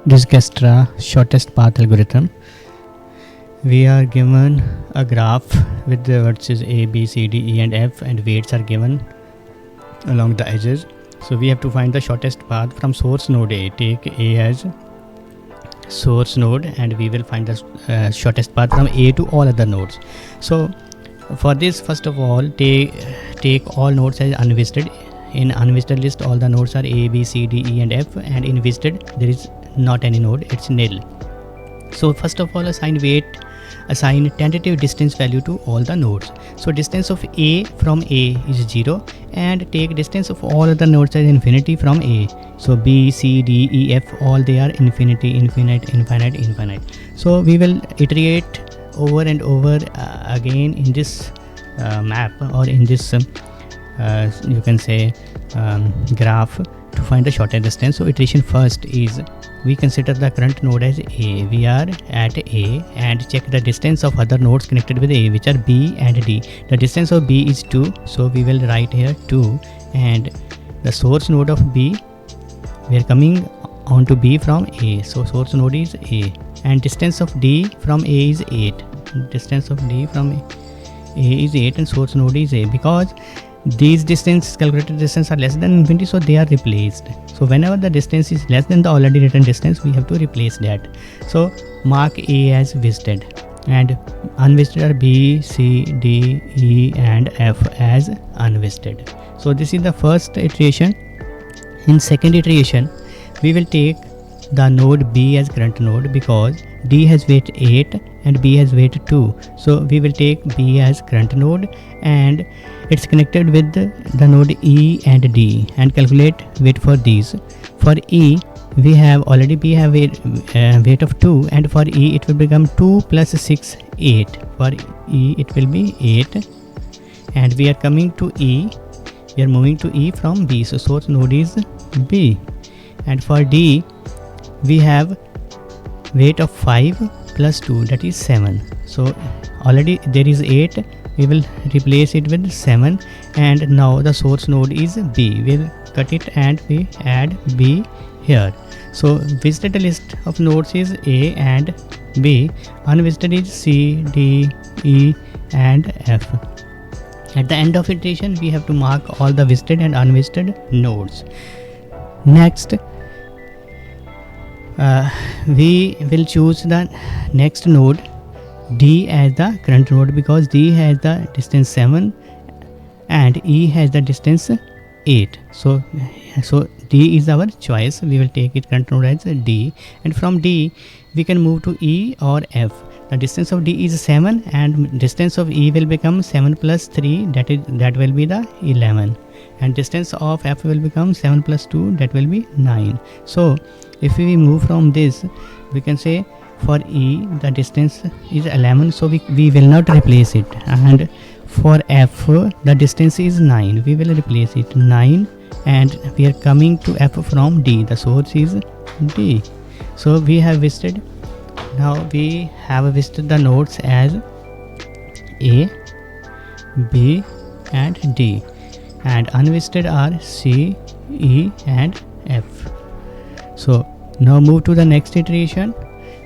Dijkstra shortest path algorithm. We are given a graph with the vertices A, B, C, D, E and F, and weights are given along the edges. So we have to find the shortest path from source node A. Take A as source node and we will find the shortest path from A to all other nodes. So for this, first of all, take all nodes as unvisited. In unvisited list, all the nodes are A, B, C, D, E and F, and in visited there is not any node, it's nil. So first of all, assign tentative distance value to all the nodes. So distance of A from A is 0, and take distance of all other nodes as infinity from A. So B, C, D, E, F, all they are infinity, infinite, infinite, infinite. So we will iterate over and over again in this map, or in this you can say graph, to find the shortest distance. So iteration first is we consider the current node as A. We are at A and check the distance of other nodes connected with A, which are B and D. The distance of B is 2, so we will write here 2, and the source node of B, we are coming on to B from A, so source node is A, and distance of D from A is 8. Distance of D from A is 8 and source node is A. Because these calculated distance are less than infinity, so they are replaced. So whenever the distance is less than the already written distance, we have to replace that. So mark A as visited, and unvisited are B, C, D, E and F as unvisited. So this is the first iteration. In second iteration, we will take the node B as current node, because D has weight 8 and B has weight 2. So we will take B as current node, and it's connected with the node E and D, and calculate weight for these. For E, we have already B have weight of 2, and for E it will become 2 plus 6, 8. For E it will be 8, and we are coming to E. We are moving to E from B, so source node is B. And for D, we have weight of 5 plus 2, that is 7. So already there is 8, we will replace it with 7, and now the source node is B. We will cut it and we add B here. So visited list of nodes is A and B, unvisited is C, D, E and F. At the end of iteration, we have to mark all the visited and unvisited nodes. Next, we will choose the next node D as the current node, because D has the distance 7 and E has the distance 8. So D is our choice. We will take it current node as D, and from D we can move to E or F. The distance of D is 7 and distance of E will become 7 plus 3, that will be the 11, and distance of F will become 7 plus 2, that will be 9. So if we move from this, we can say for E the distance is 11, so we will not replace it, and for F the distance is 9, we will replace it 9, and we are coming to F from D, the source is D. So we have visited, now we have visited the nodes as A, B and D, and unvisited are C, E and F. So now move to the next iteration.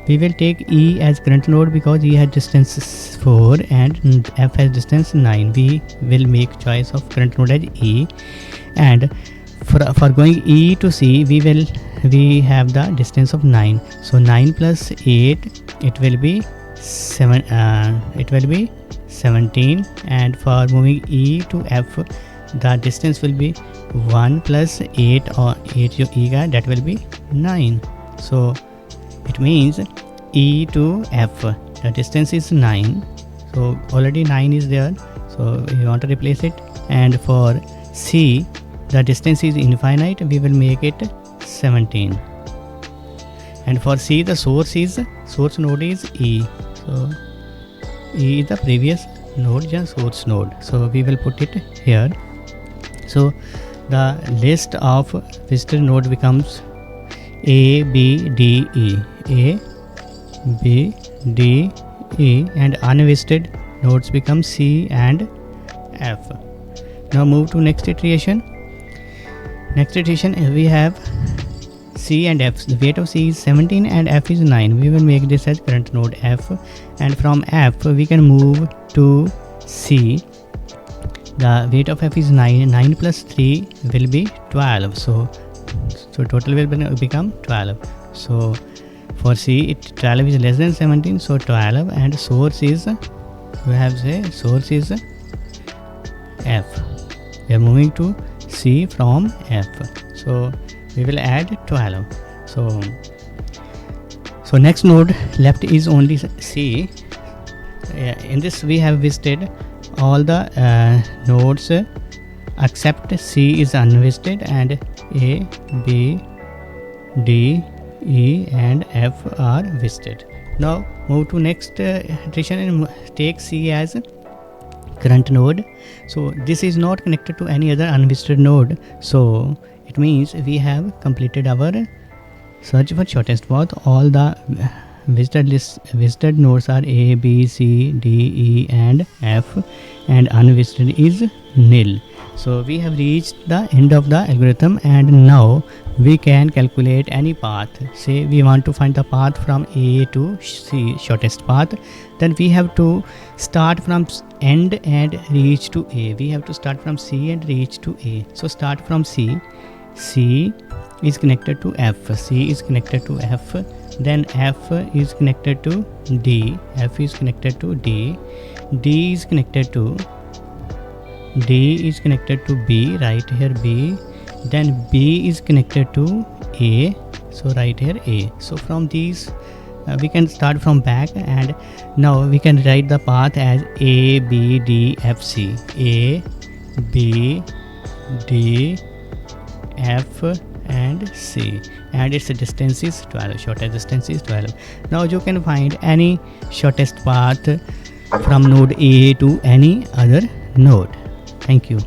We will take E as current node, because E has distance 4 and F has distance 9. We will make choice of current node as E, and for going E to C, we have the distance of 9. So 9 plus 8, it will be 7. It will be 17, and for moving E to F, the distance will be 1 plus 8, or 8 E, that will be 9. So it means E to F, the distance is 9, so already 9 is there, so we want to replace it. And for C, the distance is infinite, we will make it 17. And for C, the source node is E, so E is the previous node, just source node, so we will put it here. So the list of visited node becomes A, B, D, E, A, B, D, E, and unvisited nodes become C and F. Now move to next iteration. Next iteration, we have C and F. The weight of C is 17 and F is 9. We will make this as current node F, and from F we can move to C. The weight of F is 9. 9 plus 3 will be 12. So total will become 12. So for C, 12 is less than 17. So 12, and source is, we have say source is F. We are moving to C from F. So we will add 12. So next node left is only C. In this we have visited all the nodes except C is unvisited, and A, B, D, E and F are visited. Now move to next iteration and take C as current node. So this is not connected to any other unvisited node, so it means we have completed our search for shortest path. All the visited nodes are A, B, C, D, E and F, and unvisited is nil. So we have reached the end of the algorithm, and now we can calculate any path. Say we want to find the path from A to C, shortest path, then we have to start from end and reach to A. We have to start from C and reach to A. So start from C. C is connected to F. C is connected to F. Then F is connected to D. F is connected to D. D is connected to B. Right here B. Then B is connected to A. So right here A. So from these we can start from back, and now we can write the path as A, B, D, F, C. A, B, D, F and C, and its distance is 12. Shortest distance is 12. Now you can find any shortest path from node A to any other node. Thank you.